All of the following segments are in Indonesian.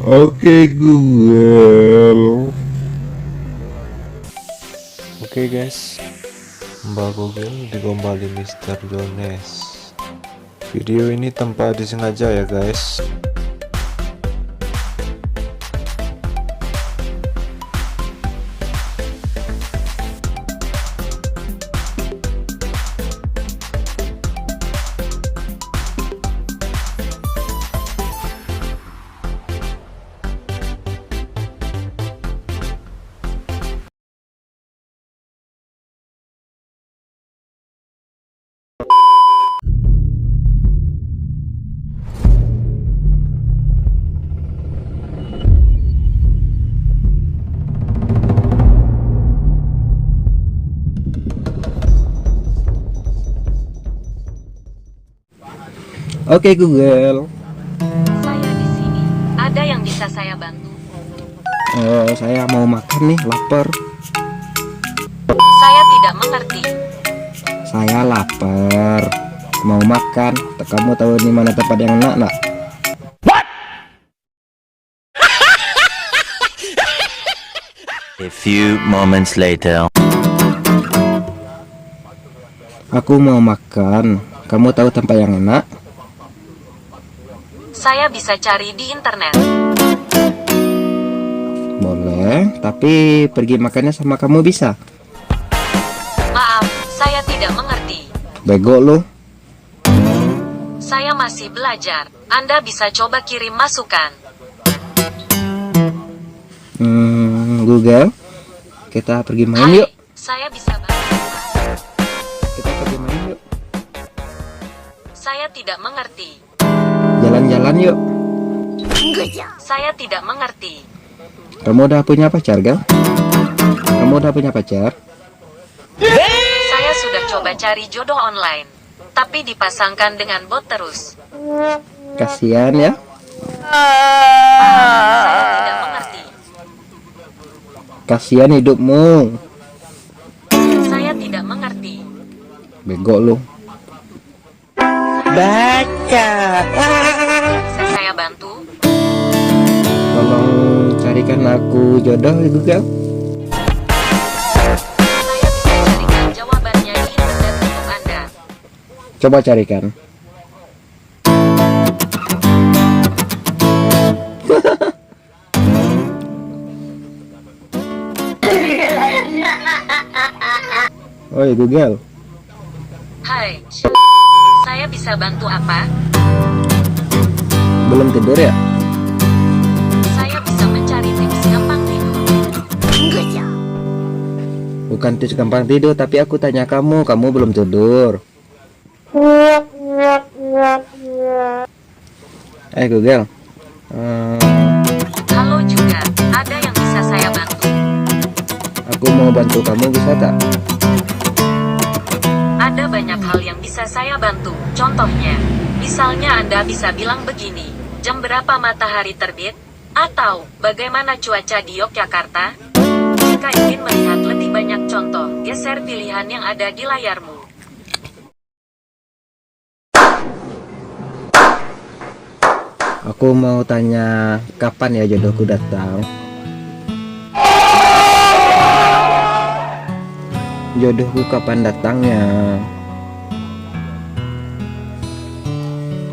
Oke Google. Oke guys, Mbak Google digombali Mister Jones. Video ini tanpa disengaja ya guys. Oke Google. Saya di sini. Ada yang bisa saya bantu? Saya mau makan nih, lapar. Saya tidak mengerti. Saya lapar, mau makan. Kamu tahu di mana tempat yang enak, nak? A few moments later. Aku mau makan. Kamu tahu tempat yang enak? Saya bisa cari di internet. Boleh, tapi pergi makannya sama kamu bisa? Maaf, saya tidak mengerti. Bego lu. Saya masih belajar. Anda bisa coba kirim masukan. Google, kita pergi main Hai, yuk. saya bisa bantu. Kita pergi main yuk. Saya tidak mengerti. Jalan-jalan yuk. Saya tidak mengerti. Kamu udah punya pacar, Gal? Kamu udah punya pacar? Saya sudah coba cari jodoh online, tapi dipasangkan dengan bot terus. Kasihan ya. Saya tidak mengerti. Kasihan hidupmu. Saya tidak mengerti. Bego lu. Bisa saya bantu? Tolong carikan aku jodoh ya, Google. Saya bisa carikan jawabannya di internet untuk Anda. Coba carikan. Oi Google, Hai, saya bisa bantu apa? belum tidur ya? Saya bisa mencari tips gampang tidur. Bukan tips gampang tidur, tapi aku tanya kamu belum tidur. Google, Halo juga, ada yang bisa saya bantu? aku mau bantu kamu, bisa tak? Ada banyak hal yang bisa saya bantu. Contohnya, misalnya Anda bisa bilang begini, jam berapa matahari terbit? Atau, bagaimana cuaca di Yogyakarta? Jika ingin melihat lebih banyak contoh, geser pilihan yang ada di layarmu. Aku mau tanya kapan ya jodohku datang? Jodohku kapan datangnya?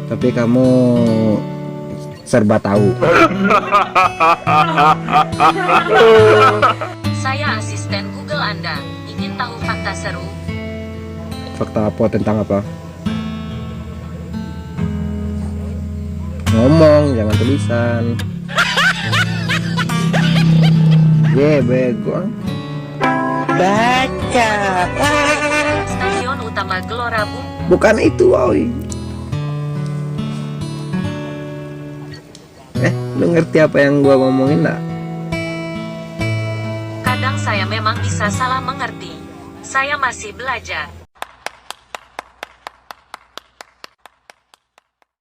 Tapi kamu serba tahu. Saya asisten Google Anda. Ingin tahu fakta seru? Fakta apa, tentang apa? Ngomong, jangan tulisan. Bego. Baca. Stadion utama Gelora Bung. Bukan itu, oi. Lu ngerti apa yang gua ngomongin nak? Kadang saya memang bisa salah mengerti. Saya masih belajar.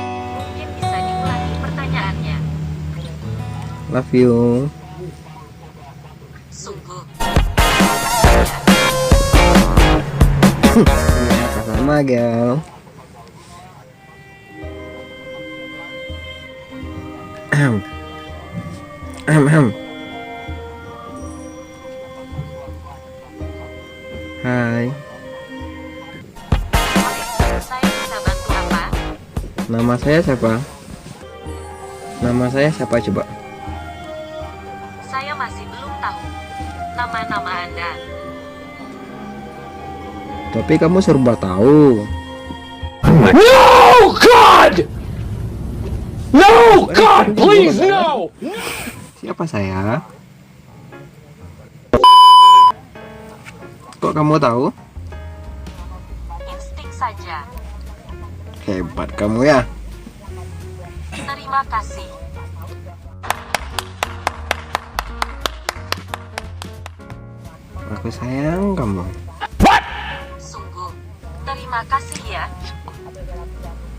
Mungkin bisa diulangi pertanyaannya. Love you. Sungguh. Sama gal. Ahem. Hai, Saya bisa bantu apa? nama saya siapa? Nama saya siapa coba? Saya masih belum tahu nama-nama Anda. Tapi kamu serba tahu. No, God! No, God, please, no! Siapa saya? Kok kamu tahu? Insting saja. Hebat kamu ya. Terima kasih. Aku sayang kamu. Sungguh. Terima kasih ya.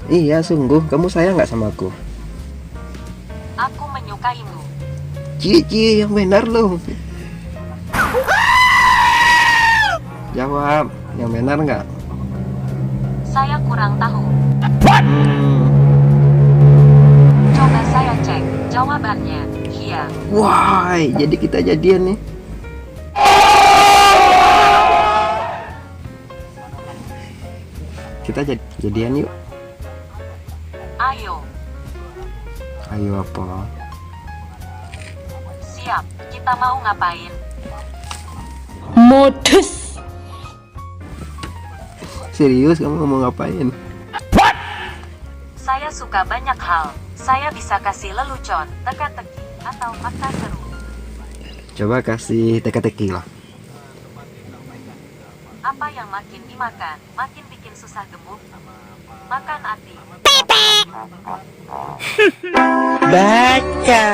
Iya sungguh, kamu sayang nggak sama aku? Aku menyukaimu. Cie yang benar loh. Jawab, yang benar nggak? Saya kurang tahu. Hmm. Coba saya cek jawabannya. Iya. Wah, jadi kita jadian nih. Kita jadian yuk. Ayo. Ayo apa? Siap. Kita mau ngapain? Modus. Serius kamu mau ngapain? Saya suka banyak hal. Saya bisa kasih lelucon, teka-teki, atau fakta seru. Coba kasih teka-teki lah. Apa yang makin dimakan, makin bikin susah gemuk? Makan hati. Baca.